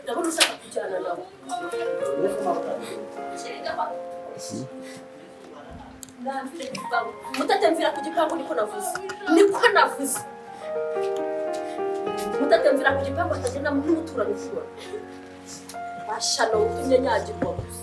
ndabona ushaka kujyana nabo. Mutatemvira ku gipangu niko navuze. Mutatemvira ku gipangu atagenda n'umuturanyi ushobora. Bashano utumye nyagirwa gusa.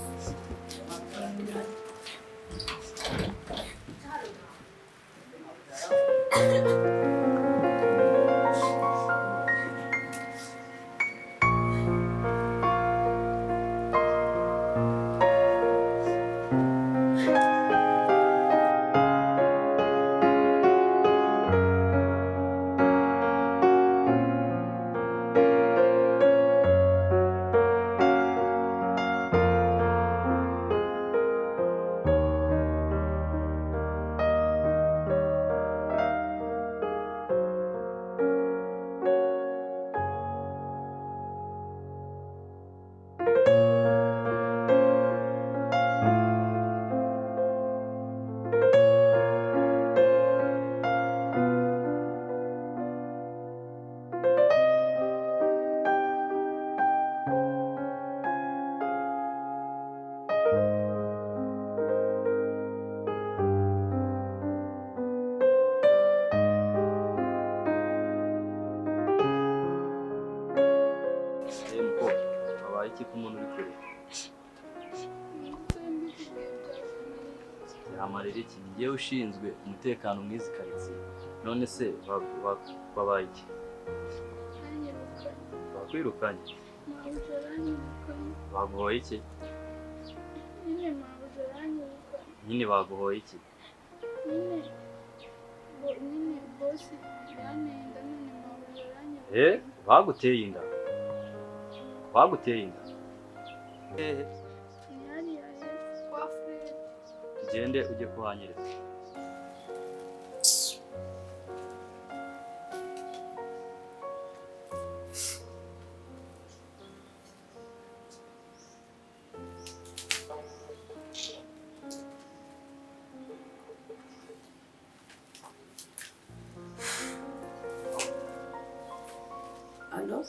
iki ku muntu uri kure yamarira iki ngiye ushinzwe umutekano mwizi karitsiye none se babaye iki bakwirukanye baguhoye iki nyine baguhoye iki bosi yanenda none baguteye inda tugende ujye kuhanyereza Alo?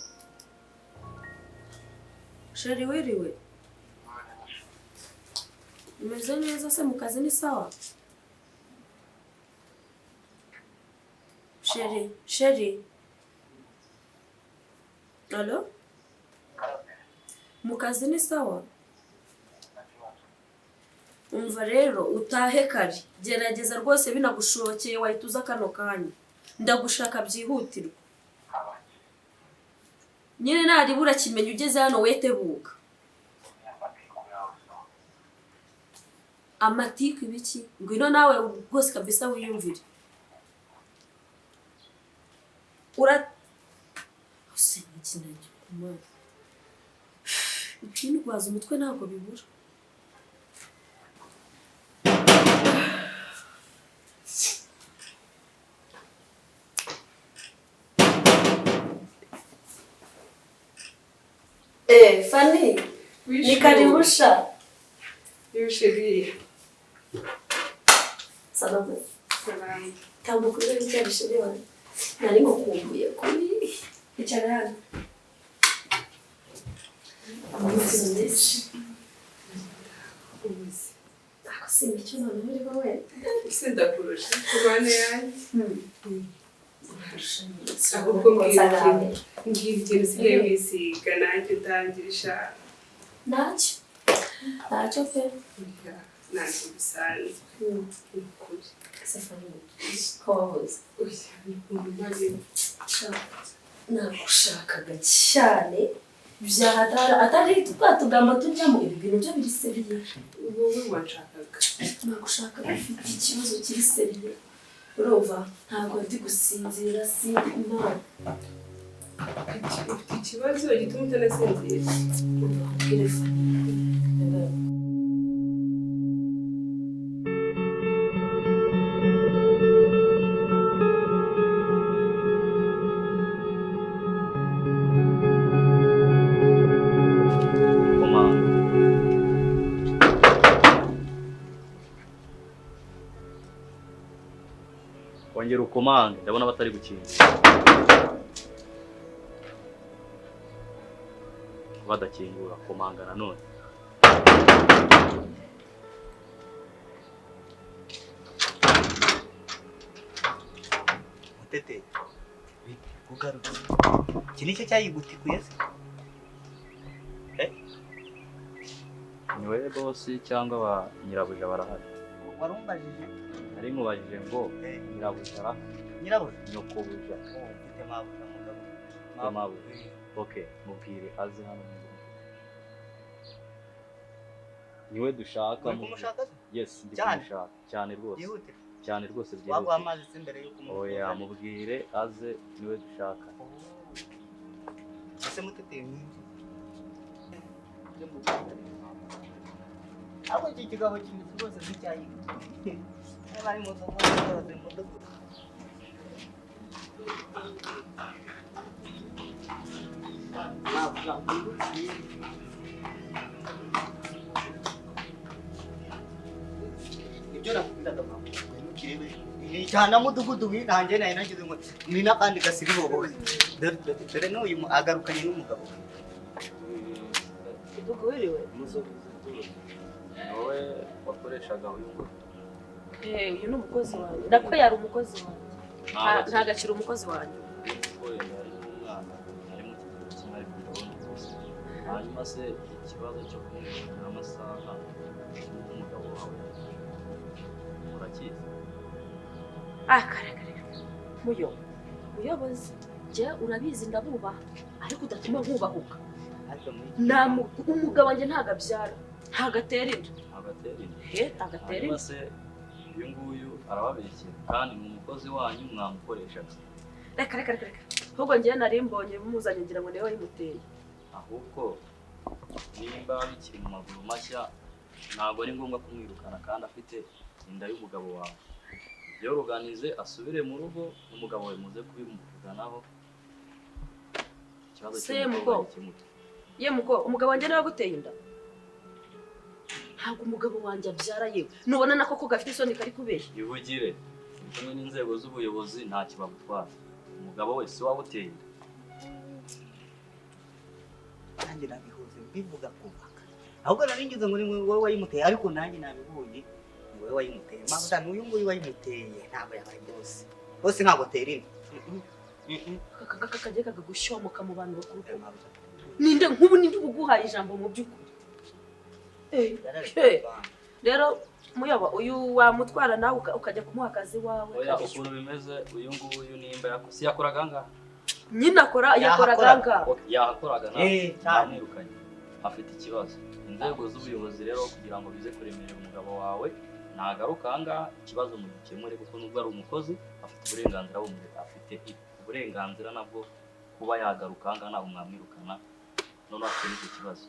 Sheri wiriwe? Umeze neza se mu kazi ni sawa? Sheri? Alo? Mu kazi ni sawa? Umva rero utahe kare. Gerageza rwose binagushokeye wahita uza kano kanya. Ndagushaka byihutirwa. Nyine naribura kimenye ugeze hano wetebuka. Amatiku ibiki? Ngwino nawe rwose kabisa wiyumvire. Use n'ikintu kumara. Ikintu kwaza umutwe ntabwo bibura. Fanny, ni karibusha. Yushiri. Salama. Salama. Tambuka uje cyari shiri wane. Nari ngukumbuye kuri icyarana. Amuzi. Ubuzi. Akosimba cyo none muri bawe. Senda kurusha. Kubane yanjye. Ahubwo ngibyo sigiye wisiga nanjye utangirisha. Nacyo pe. Nanjye bisanzwe. Ukuri. Safari. Kohoze. Nagushakaga cyane. Byahadara atari twatugamba tujyamo ibi bintu byo biri seriye. Wowe wanshakaga. Nagushakaga ufite ikibazo kiri seriye. Urumva ntabwo ndi gusinzira sindi impamvu. Ufite ikibazo gituma utanasinzira. Ubwire Fanny. Wongera ukomange ndabona batari gukina. Badakingura komanga nanone. Muteteri kugaruka iki nicyo cyayigutikuye se? Niwe boss cyangwa ba nyirabuja barahari? Warumbajije? Nari nkubajije ngo nyirabuja nyirabuja nyokobuja. Mfite mabuja mugabo. Mabuja. Okay, mubwire aze hano mu Burundi. Niwe dushaka mu. Yes, ndi kumushaka cyane rwose. Yihute. Cyane rwose byihuse. Wagwa amazi imbere yuko Oya, mubwire aze niwe dushaka. Ese Muteteri ni abo iki kigabo kimeze rwose nk'icyayi. Bari mu mudugudu. Ibyo nakubwiraga mama ntukirebe cyane mudugudu winange nayo nagize ngo ni nakandi gasiri bobo dore n'uyu agarukanye n'umugabo Duguhiriwe. Wowe wakoreshaga uyu ngo. Uyu ni umukozi wanjye. Nako yari umukozi wanjye. Nta gaciro umukozi wanjye. Hanyuma se ikibazo cyo kumenya amasaha y'umugabo wawe urakizi? Kare. Muyobozi, je urabizi ndabubaha ariko udatuma nkubahuka. Umugabo wanjye ntago abyara, ntago atera inda. Agatera inda. Se uyu nguyu arababeshye kandi ni umukozi wanyu mwamukoreshaga. Reka. Ahubwo njye nari mbonye mumuzanye ngira ngo niwe wayimuteye. Ahubwo nimba bikiri mu maguru mashya ntabwo ari ngombwa kumwirukana kandi afite inda y'umugabo wawe. Iyo ruganize asubire mu rugo n'umugabo we muze kubimuvuganaho. Ikibazo cy'umugabo kimuto. Muko umugabo wanjye nawe guteye inda. Ntabwo umugabo wanjye abyara yewe. Nubona nako ko gafite isoni kari kubeshya. Yivugire. Kumwe n'inzego z'ubuyobozi nta kibagutwara. Umugabo we si wabuteye inda. Nanjye nabihuze mbivuga kubaka. Ahubwo naringize ngo ni wowe wayimuteye ariko nanjye nabibonye ni wowe wayimuteye. Mabuda n'uyu nguyu wayimuteye ntabwo yabaye bose. Bose ntabwo tera inda. Kakajye kagushomoka mu bantu bakuru. Ninde nkubu ninde uguhaye ijambo mu by'ukuri. Rero muyoba uyu wamutwara nawe ukajya kumuha akazi wawe. Oya ukuntu bimeze uyu nguyu nimba yakosi yakoraga ngaha. Nyina yakoraga ngaha. Yakoraga nawe cyamwirukanye. Afite ikibazo. Inzego z'ubuyobozi rero kugira ngo bize kuremerera umugabo wawe nagaruka ngaha ikibazo mu gikemure kuko nubwo ari umukozi afite uburenganzira afite uburenganzira nabwo kuba yagaruka ngaha ntabwo mwamwirukana. None afite iki kibazo.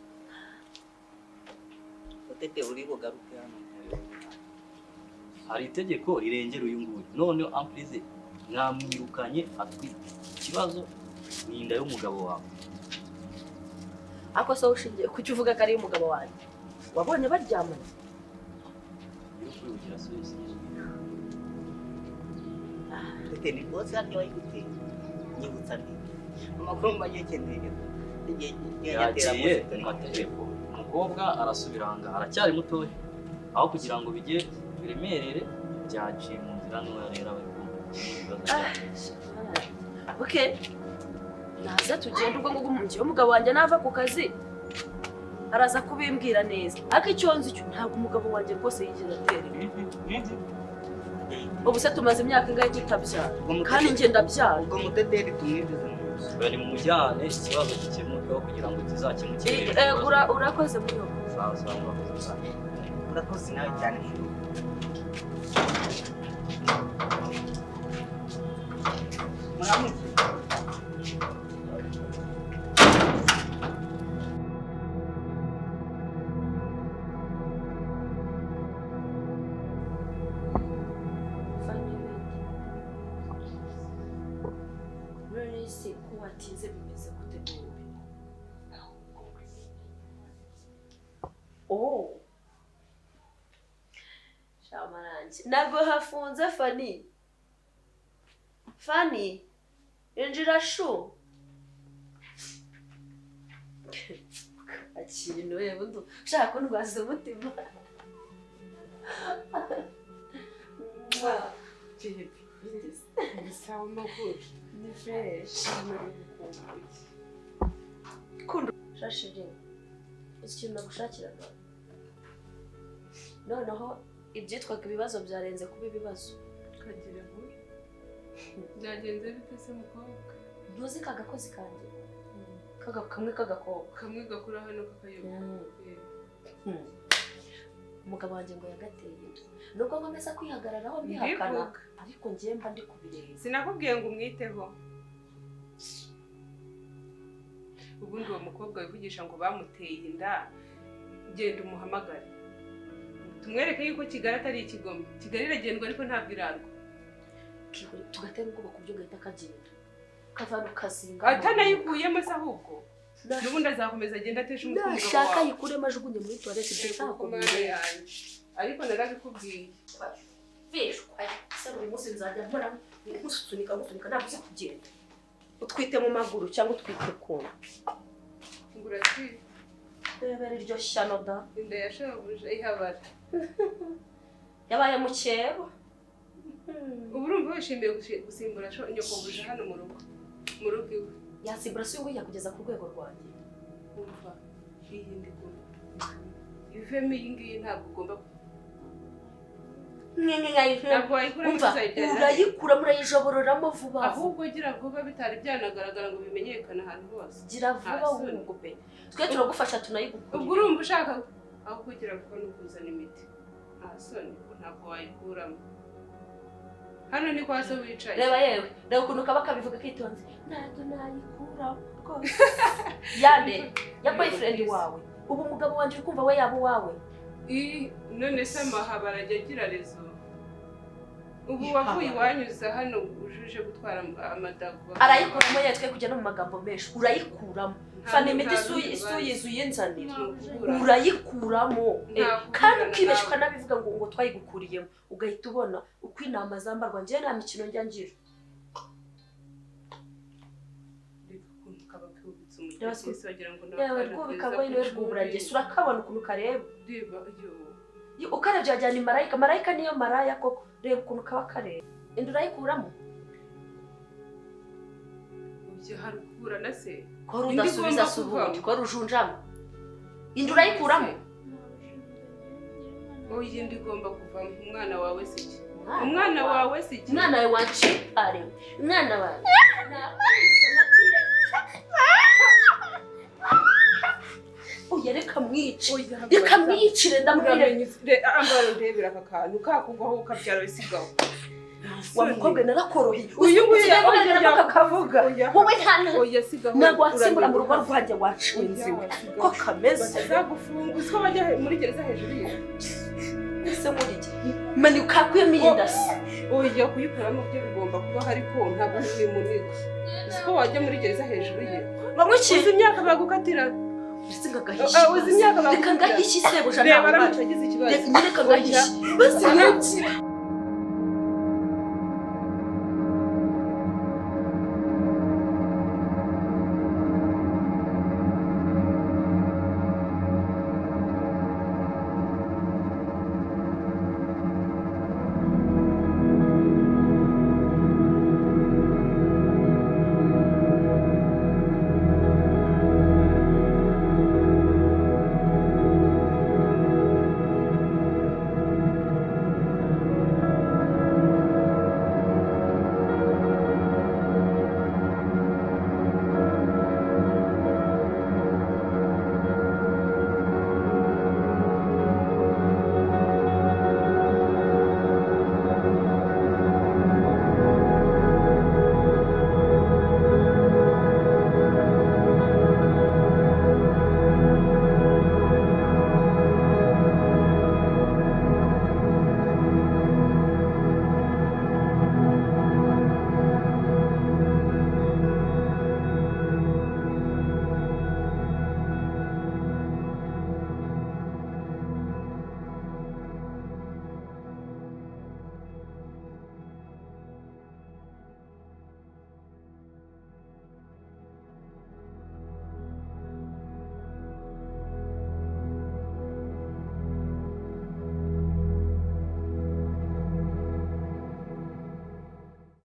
Utete uri bugaruke hano. Hari itegeko rirengera uyu nguyu. None amplize mwamwirukanye atwite. Ikibazo ni inda y'umugabo wawe. Ako so ushingiye kuki uvuga ko ari umugabo wanjye. Wabonye baryamana? Yukugira Suisse. Utete ni bose aryo wayiguteye. Nyibutsa ndi. Amakuru mbayekeneye. Yagiye mu mategeko. Umukobwa arasubiranga aracyari mutoya. Aho kugira ngo bijye biremerere byaciye mu nzira ntoya rero bari Okay. Naza tugenda ubwo ngo umungiye umugabo wanjye nava ku kazi. Araza kubimbwira neza. Ariko icyonzi cyo ntabwo umugabo wanjye rwose yigeze atera. Ubu se tumaze imyaka ingahe tutabyara. Kandi njye ndabyara. Ubwo Muteteri tumwinjiza mu nzu. bari mu mujyane ikibazo gikemukeho kugira ngo kizakemukire. Urakoze muyo. Sawa urakoze cyane. Urakoze nawe cyane muyo. Muramuke. Se ko watinze bimeze gute wowe? Shamaranje nago hafunze Fani. Fanny, injira shu. Ikintu wewe ndo ushaka ko ndwaza umutima. Ni sawa n'ukuri. Ni fresh. Shashije. Ikintu nagushakiraga. Noneho ibyitwaga ibibazo byarenze kuba ibibazo. Kagira ngo byagenze bite se mukobwa? Ntuzi kagakozi kanjye. Kamwe kagakobwa. Kamwe gakura hano kakayoba. Umugabo wanjye ngo yagateye inda. Nubwo nkomeza kwihagararaho mbihakana ariko ngiye mba ndi kubireba. Sinakubwiye ngo umwiteho. Ubundi uwo mukobwa wivugisha ngo bamuteye inda genda umuhamagare. Tumwereke yuko Kigali atari ikigoma. Kigali iragendwa ariko ntabwo irarwa. Tugatera ubwoba ku byo gahita kagenda. Kavana kazinga. Atanayikuyemo se ahubwo. Nubundi azakomeza agenda atesha umutwe umugabo wawe. Nashaka yikuremo ajugunye muri toilette byakomeye. Ariko narabikubwiye. Bishwa. Se buri munsi nzajya mpora gusunika ntabwo kugenda. Utwite mu maguru cyangwa utwite ku nda. Ngura twi. Bebere iryo shyano da. Inda yashabuje ihabara. Yabaye mu cyebo. Ubu urumva wishimiye gusimbura nyokobuje hano mu rugo. Mu rugo iwe. Yasimbura se ngo yakugeza ku rwego rwanjye. Umva iyi ndikuru. Ivemo iyi ngiyi ntabwo ugomba ntabwo wayikura urayikura murayijobororamo vuba ahubwo gira vuba bitari byanagaragara ngo bimenyekane ahantu hose. Gira vuba wungu pe twe turagufasha tunayigukura. Ubwo urumva ushaka aho kugira ngo nukuzana imiti ahasoni ntabwo wayikuramo. Hano ni kwa so wicaye. Reba yewe reba ukuntu kaba kabivuga kitonze ntabwo nayikuramo rwose. Yande ya boyfriend wawe ubu umugabo wanje uri kumva we yabo wawe. None se amahaba arajya agira rezo. Ubu wavuye wanyuza hano ujuje gutwara amadago. Arayikuramo yetwe kujya no mu magambo menshi urayikuramo. Fana imiti suyizuye nzanira. Urayikuramo. Kandi ukibesha ukanabivuga ngo twayigukuriyemo ugahita ubona uko inama zambarwa ngiye nta mikino njya ngira. Yewe rwubikagwa niwe rwuburage surakabona ukuntu kareba. Ukarebye ajyana imarayika. Marayika niyo maraya koko. Reba ukuntu kaba kareba. Inda urayikuramo. Ujye harukura na se. Ko rudasubiza subundi. Ko rujunjamo. Inda urayikuramo. Oye ndigomba kuva umwana wawe siki. Umwana wawe siki. Umwana wawe wancipare. Umwana wawe. Oya reka mwice. Reka mwicire ndamubwire. Ambaro ndebera aka kantu kakugwaho ukabyara wisigaho. Wa mukobwa narakoroheye. Uyu nguyu yabagira akavuga. Wowe hano. Oya sigaho. Ntabwo watsimbura mu rugo rwanjye wacinziwe. Ko kameze. Bazagufunga uko bajya muri gereza hejuru ye. Ese muri iki? Mani ukakuyemo indasi. Oya kuyikuramo byo bigomba kuba hari ko ntabwo uri muniga. Uko wajya muri gereza hejuru ye. Bamuki. Uzi imyaka bagukatira. Uzi imyaka bagukatira. Reka ngahishi sebo jana. Reba aramucagize ikibazo. Reka ngahishi. Basi